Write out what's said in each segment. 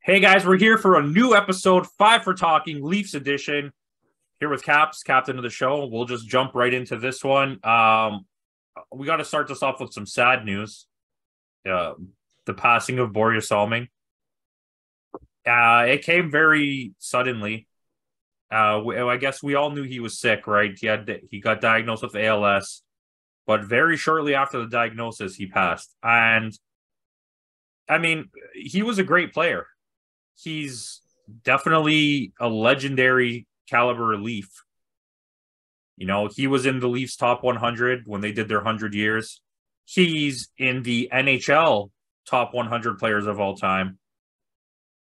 Hey guys, we're here for a new episode, 5 for Talking, Leafs edition. Here with Caps, captain of the show. We'll just jump right into this one. We got to start this off with some sad news. The passing of Borje Salming. It came very suddenly. I guess we all knew he was sick, right? He got diagnosed with ALS, but very shortly after the diagnosis, he passed. And I mean, he was a great player. He's definitely a legendary caliber Leaf. You know, he was in the Leafs top 100 when they did their 100 years. He's in the NHL top 100 players of all time.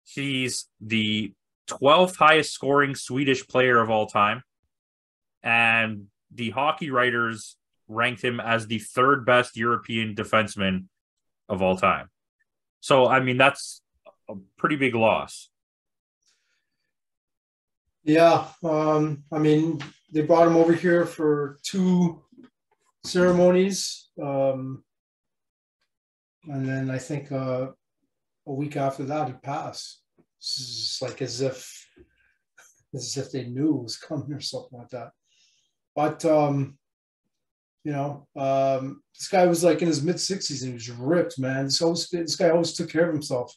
He's the 12th highest scoring Swedish player of all time. And the hockey writers ranked him as the third best European defenseman of all time. So, I mean, that's a pretty big loss. Yeah, I mean, they brought him over here for two ceremonies, and then I think a week after that he passed. It's like as if they knew it was coming or something like that. But this guy was like in his mid-60s and he was ripped, man. This guy always took care of himself.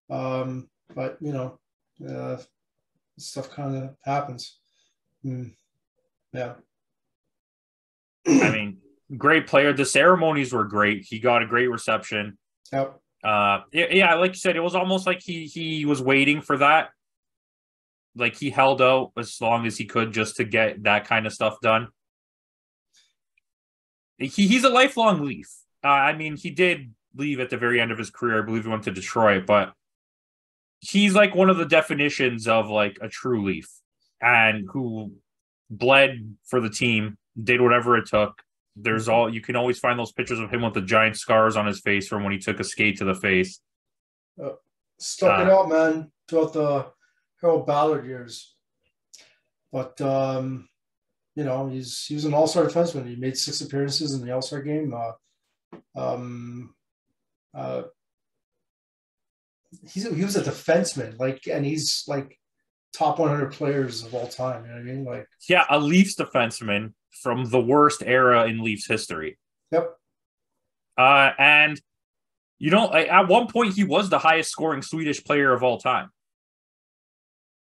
But stuff kind of happens. Yeah. I mean, great player. The ceremonies were great. He got a great reception. Yep. Yeah, like you said, it was almost like he was waiting for that. Like he held out as long as he could just to get that kind of stuff done. He's a lifelong Leaf. I mean, he did leave at the very end of his career. I believe he went to Detroit, but he's like one of the definitions of like a true Leaf and who bled for the team, did whatever it took. You can always find those pictures of him with the giant scars on his face from when he took a skate to the face. Stuck it out, man, throughout the Harold Ballard years. But he was an all-star defenseman. He made 6 appearances in the all-star game. He was a defenseman, and he's like top 100 players of all time. You know what I mean? Like, yeah, a Leafs defenseman from the worst era in Leafs history. Yep. And at one point he was the highest scoring Swedish player of all time.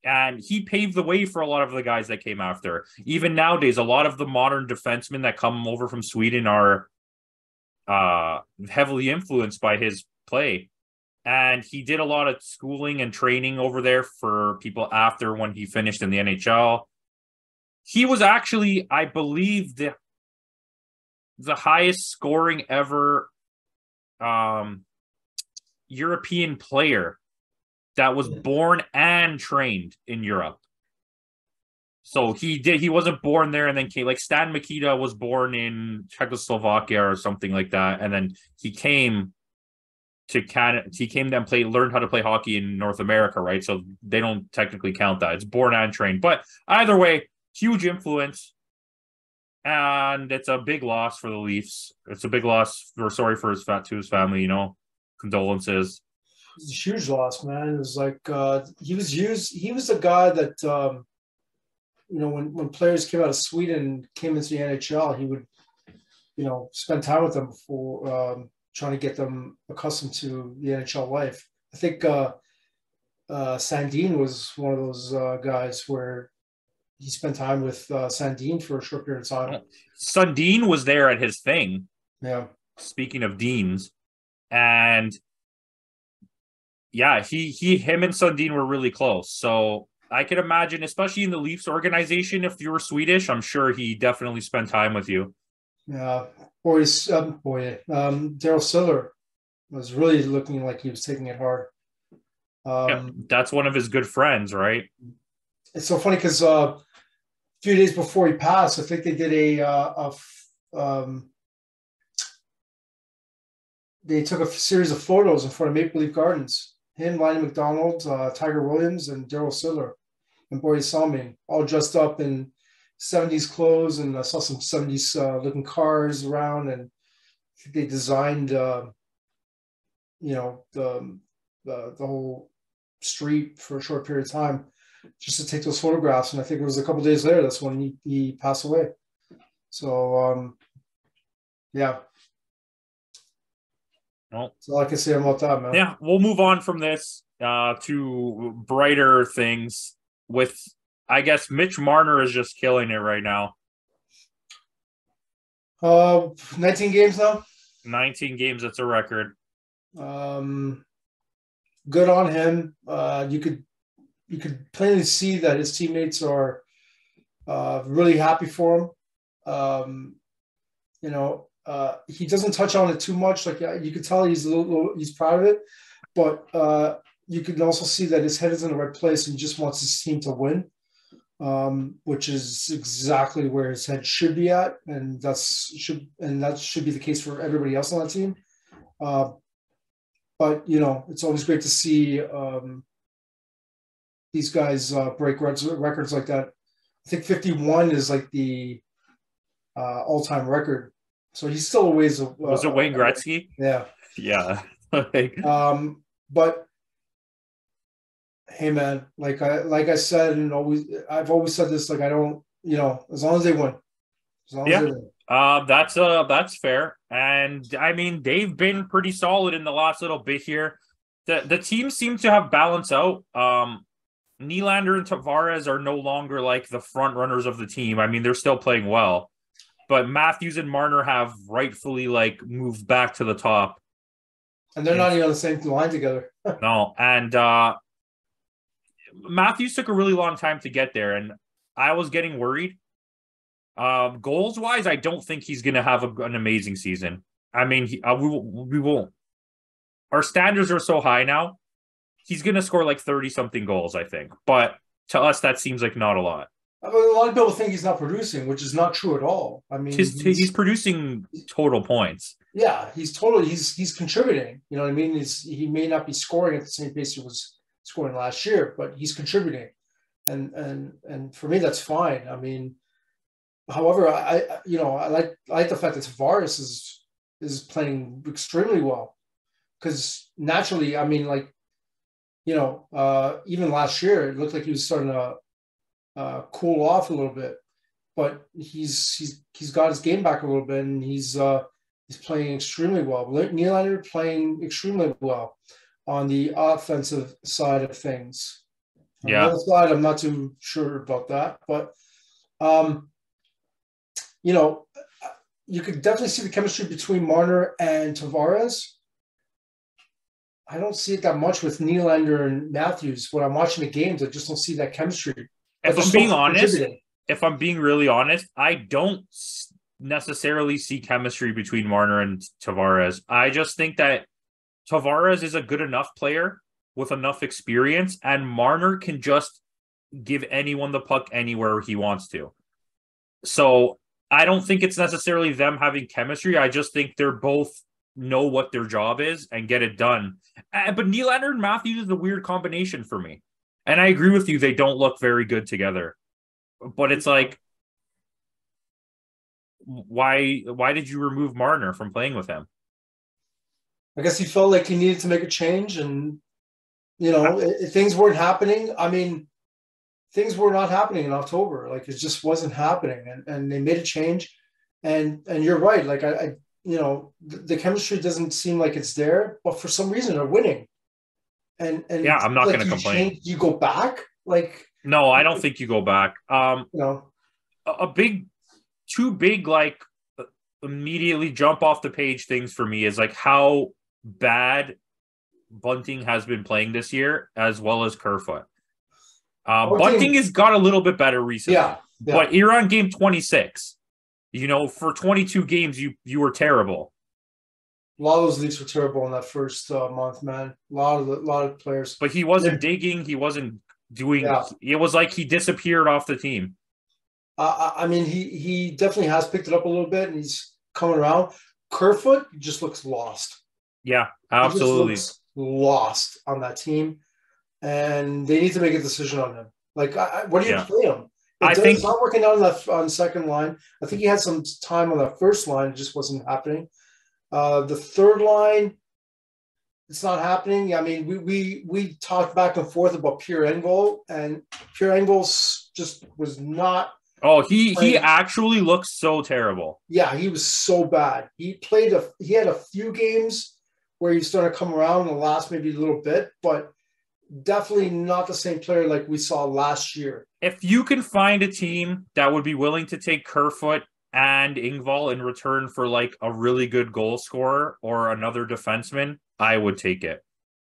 And he paved the way for a lot of the guys that came after. Even nowadays, a lot of the modern defensemen that come over from Sweden are heavily influenced by his play. And he did a lot of schooling and training over there for people after when he finished in the NHL. He was actually, I believe, the highest scoring ever European player that was born and trained in Europe. So he wasn't born there and then came, like Stan Mikita was born in Czechoslovakia or something like that. And then he came to Canada. He came then learned how to play hockey in North America, right? So they don't technically count that. It's born and trained. But either way, huge influence. And it's a big loss for the Leafs. It's a big loss. We're sorry for his family, condolences. It's a huge loss, man. It was like he was the guy that when players came out of Sweden, came into the NHL, he would spend time with them before trying to get them accustomed to the NHL life. I think Sandin was one of those guys where he spent time with Sandin for a short period of time. Sandin was there at his thing. Yeah. Speaking of Deans, and yeah, him and Sundin were really close. So I could imagine, especially in the Leafs organization, if you were Swedish, I'm sure he definitely spent time with you. Yeah, Daryl Siller was really looking like he was taking it hard. That's one of his good friends, right? It's so funny because a few days before he passed, I think they did they took a series of photos in front of Maple Leaf Gardens. Him, Lonnie McDonald, Tiger Williams, and Daryl Siller, and Borje Salming, all dressed up in 70s clothes, and I saw some 70s looking cars around, and they designed the whole street for a short period of time just to take those photographs. And I think it was a couple of days later, that's when he passed away. So, yeah. Well, that's all I can say about that, man. Yeah, we'll move on from this to brighter things with, I guess, Mitch Marner is just killing it right now. 19 games now. 19 games, that's a record. Good on him. You could plainly see that his teammates are really happy for him. He doesn't touch on it too much. Like you could tell he's he's proud of it, but you can also see that his head is in the right place and he just wants his team to win, which is exactly where his head should be at, and that should be the case for everybody else on that team. But it's always great to see these guys break records like that. I think 51 is like the all-time record. So he's still a ways. Was it Wayne Gretzky? Yeah. Yeah. But hey, man, like I said, and I've always said this. Like I don't, as long as they win, as long as they win. That's fair. And I mean, they've been pretty solid in the last little bit here. The team seems to have balanced out. Nylander and Tavares are no longer like the front runners of the team. I mean, they're still playing well. But Matthews and Marner have rightfully like moved back to the top. And they're not even on the same line together. No. And Matthews took a really long time to get there. And I was getting worried. Goals wise, I don't think he's going to have an amazing season. I mean, we won't. Our standards are so high now. He's going to score like 30 something goals, I think. But to us, that seems like not a lot. I mean, a lot of people think he's not producing, which is not true at all. I mean, he's producing total points. Yeah, he's contributing. You know what I mean? He may not be scoring at the same pace he was scoring last year, but he's contributing, and for me that's fine. I mean, however, I like the fact that Tavares is playing extremely well, because naturally, I mean, like, even last year it looked like he was starting to cool off a little bit, but he's got his game back a little bit, and he's playing extremely well. Nylander playing extremely well on the offensive side of things. On the other side, I'm not too sure about that, but you could definitely see the chemistry between Marner and Tavares. I don't see it that much with Nylander and Matthews. When I'm watching the games, I just don't see that chemistry. If I'm being honest, if I'm being really honest, I don't necessarily see chemistry between Marner and Tavares. I just think that Tavares is a good enough player with enough experience, and Marner can just give anyone the puck anywhere he wants to. So I don't think it's necessarily them having chemistry. I just think they're both know what their job is and get it done. But Nylander and Matthews is a weird combination for me. And I agree with you, they don't look very good together. But it's like, why did you remove Marner from playing with him? I guess he felt like he needed to make a change, and things weren't happening. I mean, things were not happening in October. Like, it just wasn't happening, and they made a change. And you're right. Like, the chemistry doesn't seem like it's there, but for some reason they're winning. And yeah, I'm not going to complain. You go back, like, no, I don't think you go back. Two big like immediately jump off the page things for me is like how bad Bunting has been playing this year, as well as Kerfoot. Bunting has got a little bit better recently, but you're on game 26. For 22 games, you were terrible. A lot of those leagues were terrible in that first month, man. A lot of players. But he wasn't digging. He wasn't doing. Yeah. It was like he disappeared off the team. I mean, he definitely has picked it up a little bit, and he's coming around. Kerfoot just looks lost. Yeah, absolutely. He just looks lost on that team, and they need to make a decision on him. Like, what do you play him? It's not working out on second line. I think he had some time on that first line. It just wasn't happening. The third line, it's not happening. I mean, we talked back and forth about Pierre Engvall, and Pierre Engvall just was not. Oh, he actually looks so terrible. Yeah, he was so bad. He had a few games where he started to come around in the last maybe a little bit, but definitely not the same player like we saw last year. If you can find a team that would be willing to take Kerfoot and Engvall in return for like a really good goal scorer or another defenseman, I would take it,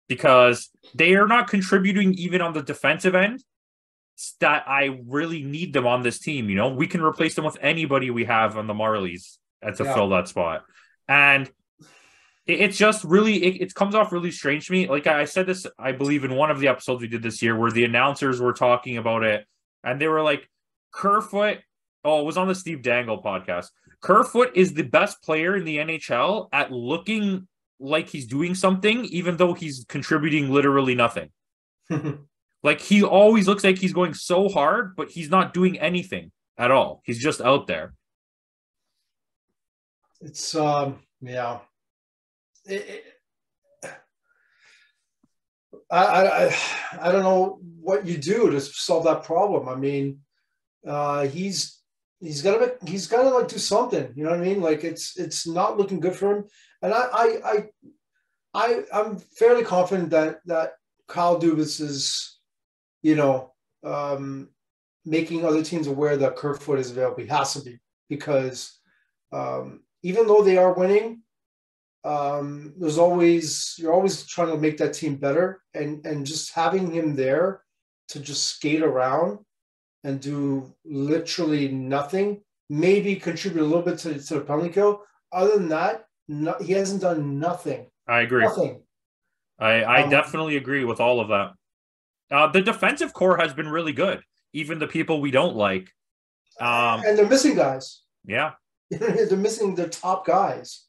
because they are not contributing even on the defensive end. That I really need them on this team. You know, we can replace them with anybody we have on the Marlies to fill that spot. And it's just really, it comes off really strange to me. Like I said this, I believe in one of the episodes we did this year where the announcers were talking about it and they were like, Kerfoot, it was on the Steve Dangle podcast. Kerfoot is the best player in the NHL at looking like he's doing something, even though he's contributing literally nothing. Like, he always looks like he's going so hard, but he's not doing anything at all. He's just out there. It's, yeah. I don't know what you do to solve that problem. I mean, he's gotta like do something. You know what I mean? Like, it's not looking good for him. And I'm fairly confident that Kyle Dubas is, you know, making other teams aware that Kerfoot is available. He has to be, because even though they are winning, you're always trying to make that team better, and just having him there to just skate around and do literally nothing, maybe contribute a little bit to the penalty kill. Other than that, he hasn't done nothing. I agree. Nothing. I definitely agree with all of that. The defensive core has been really good, even the people we don't like. And they're missing guys. Yeah. They're missing their top guys.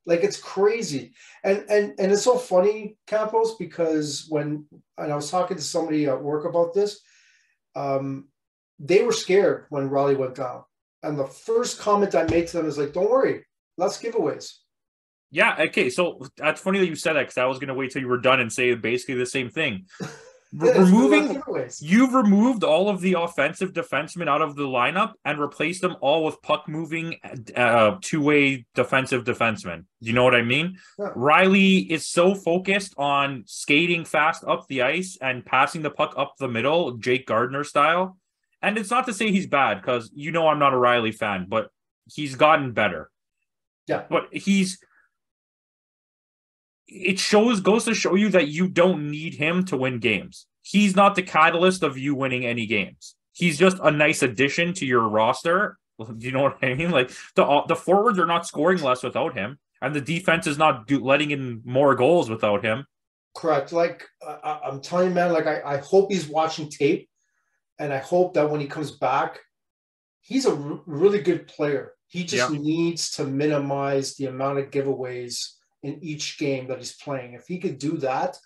Like, it's crazy. And it's so funny, Campos, because and I was talking to somebody at work about this, they were scared when Raleigh went down. And the first comment I made to them is like, don't worry, less giveaways. Yeah, okay, so that's funny that you said that, because I was going to wait till you were done and say basically the same thing. You've removed all of the offensive defensemen out of the lineup and replaced them all with puck-moving two-way defensive defensemen. Do you know what I mean? Yeah. Riley is so focused on skating fast up the ice and passing the puck up the middle, Jake Gardner style. And it's not to say he's bad, because you know I'm not a Riley fan, but he's gotten better. Yeah. But goes to show you that you don't need him to win games. He's not the catalyst of you winning any games. He's just a nice addition to your roster. Do you know what I mean? Like, the forwards are not scoring less without him, and the defense is not letting in more goals without him. Correct. Like, I'm telling you, man, like, I hope he's watching tape, and I hope that when he comes back, he's a really good player. He just needs to minimize the amount of giveaways in each game that he's playing. If he could do that,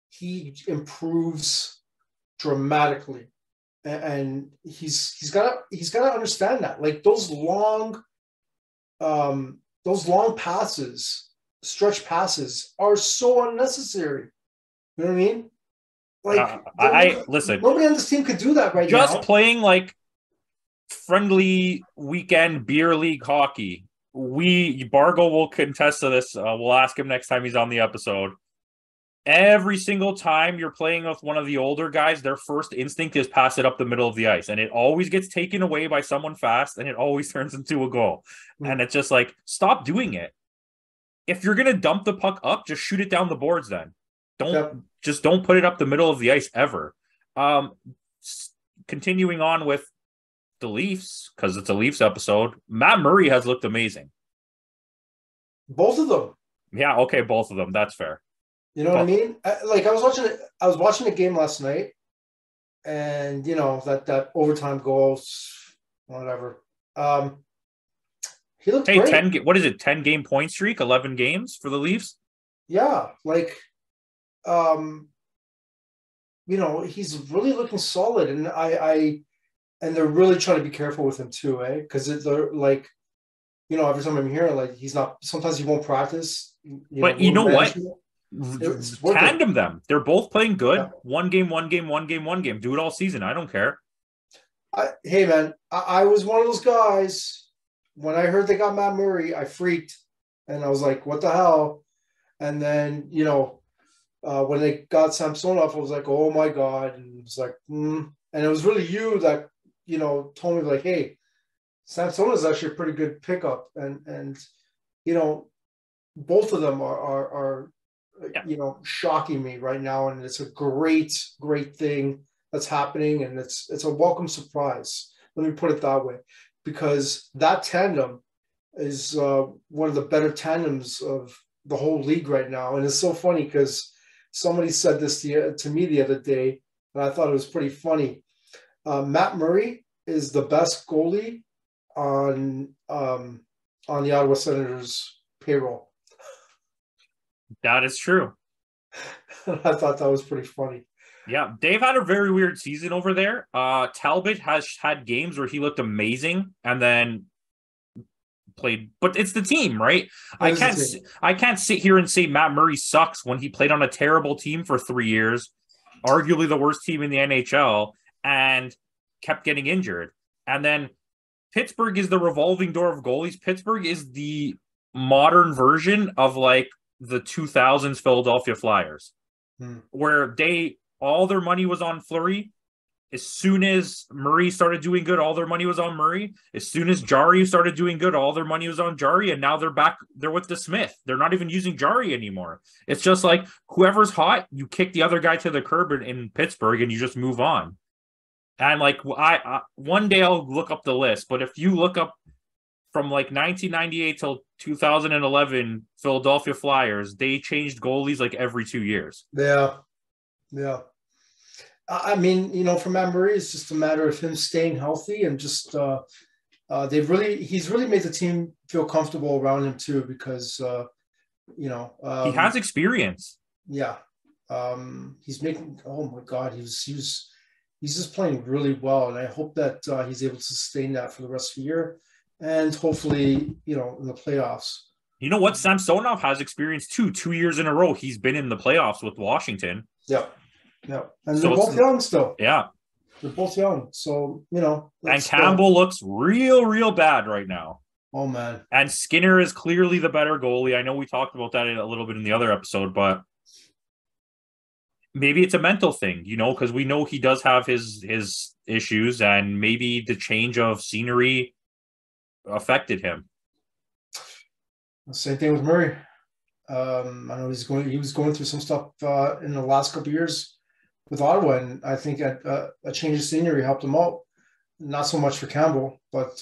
he improves dramatically. And he's got to understand that. Like, those long passes, stretch passes, are so unnecessary. You know what I mean? Like, listen. Nobody on this team could do that right now. Just playing like friendly weekend beer league hockey. Bargo will contest to this. We'll ask him next time he's on the episode. Every single time you're playing with one of the older guys, their first instinct is pass it up the middle of the ice. And it always gets taken away by someone fast, and it always turns into a goal. And it's just like, stop doing it. If you're going to dump the puck up, just shoot it down the boards then. Don't put it up the middle of the ice ever. Continuing on with the Leafs, because it's a Leafs episode, Matt Murray has looked amazing. Both of them. Yeah, okay, both of them. That's fair. You know what I mean? I was watching a game last night, and you know, that overtime goals, whatever. He looked great. What is it? 10-game point streak, 11 games for the Leafs? Yeah, like, you know, he's really looking solid, and and they're really trying to be careful with him too, Because they're like, you know, every time I'm here, like, sometimes he won't practice. You know what? It's worth Tandem them. They're both playing good. Yeah. One game, one game, one game, one game. Do it all season. I don't care. Hey, man, I was one of those guys. When I heard they got Matt Murray, I freaked. And I was like, what the hell? And then, when they got Samsonov, I was like, oh, my God. And it was like, And it was really you that, told me, like, hey, Samsonov is actually a pretty good pickup. And both of them are shocking me right now. And it's a great, great thing that's happening. And it's a welcome surprise. Let me put it that way. Because that tandem is one of the better tandems of the whole league right now. And it's so funny because somebody said this to me the other day, and I thought it was pretty funny. Matt Murray is the best goalie on the Ottawa Senators payroll. That is true. I thought that was pretty funny. Yeah, Dave had a very weird season over there. Talbot has had games where he looked amazing and then played, but it's the team, right? I can't sit here and say Matt Murray sucks when he played on a terrible team for 3 years, arguably the worst team in the NHL, and kept getting injured. And then Pittsburgh is the revolving door of goalies. Pittsburgh is the modern version of like the 2000s Philadelphia Flyers, where all their money was on Fleury. As soon as Murray started doing good, all their money was on Murray. As soon as Jari started doing good, all their money was on Jari. And now they're back. They're with the Smith. They're not even using Jari anymore. It's just like whoever's hot, you kick the other guy to the curb in Pittsburgh and you just move on. And like I one day I'll look up the list, but if you look up from like 1998 till 2011 Philadelphia Flyers, they changed goalies like every 2 years. Yeah. I mean, for Matt Murray, it's just a matter of him staying healthy and just he's really made the team feel comfortable around him too, because he has experience. Yeah, he's making. Oh my God, he's just playing really well, and I hope that he's able to sustain that for the rest of the year, and hopefully, in the playoffs. You know what? Samsonov has experience too. 2 years in a row, he's been in the playoffs with Washington. Yeah, and they're both young still. Yeah, they're both young. So and Campbell looks real bad right now. Oh man! And Skinner is clearly the better goalie. I know we talked about that a little bit in the other episode, but maybe it's a mental thing, because we know he does have his issues, and maybe the change of scenery affected him. Same thing with Murray. I know he was going through some stuff in the last couple of years with Ottawa, and I think a change of scenery helped him out. Not so much for Campbell, but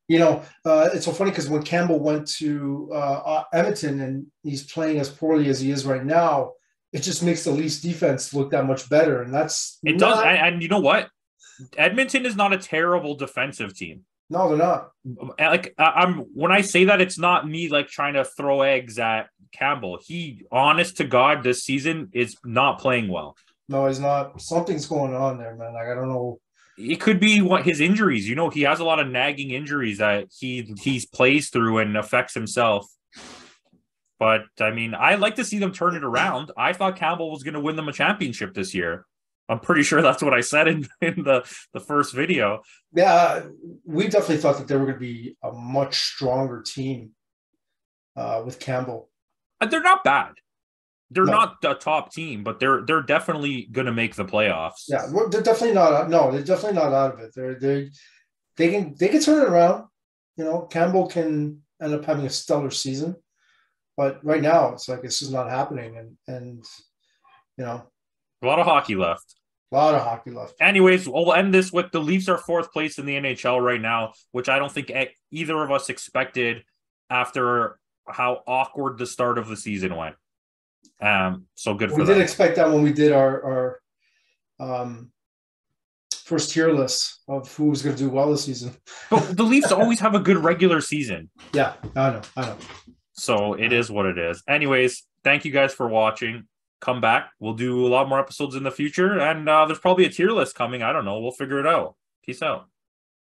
it's so funny because when Campbell went to Edmonton and he's playing as poorly as he is right now, it just makes the Leafs defense look that much better, and does. And you know what? Edmonton is not a terrible defensive team. No, they're not. Like when I say that, it's not me like trying to throw eggs at Campbell. He, honest to God, this season is not playing well. No, he's not. Something's going on there, man. Like, I don't know. It could be his injuries. He has a lot of nagging injuries that he plays through and affects himself. But I mean, I like to see them turn it around. I thought Campbell was going to win them a championship this year. I'm pretty sure that's what I said in the first video. Yeah, we definitely thought that they were going to be a much stronger team with Campbell. They're not bad. They're not a top team, but they're definitely going to make the playoffs. Yeah, they're definitely not. No, they're definitely not out of it. They can turn it around. Campbell can end up having a stellar season, but right now it's like it's just not happening. And a lot of hockey left. Anyways, we'll end this with the Leafs are 4th place in the NHL right now, which I don't think either of us expected after how awkward the start of the season went. So good for them. We did expect that when we did our first tier list of who was going to do well this season. But the Leafs always have a good regular season. Yeah, I know. So it is what it is. Anyways, thank you guys for watching. Come back. We'll do a lot more episodes in the future, and there's probably a tier list coming. I don't know. We'll figure it out. Peace out.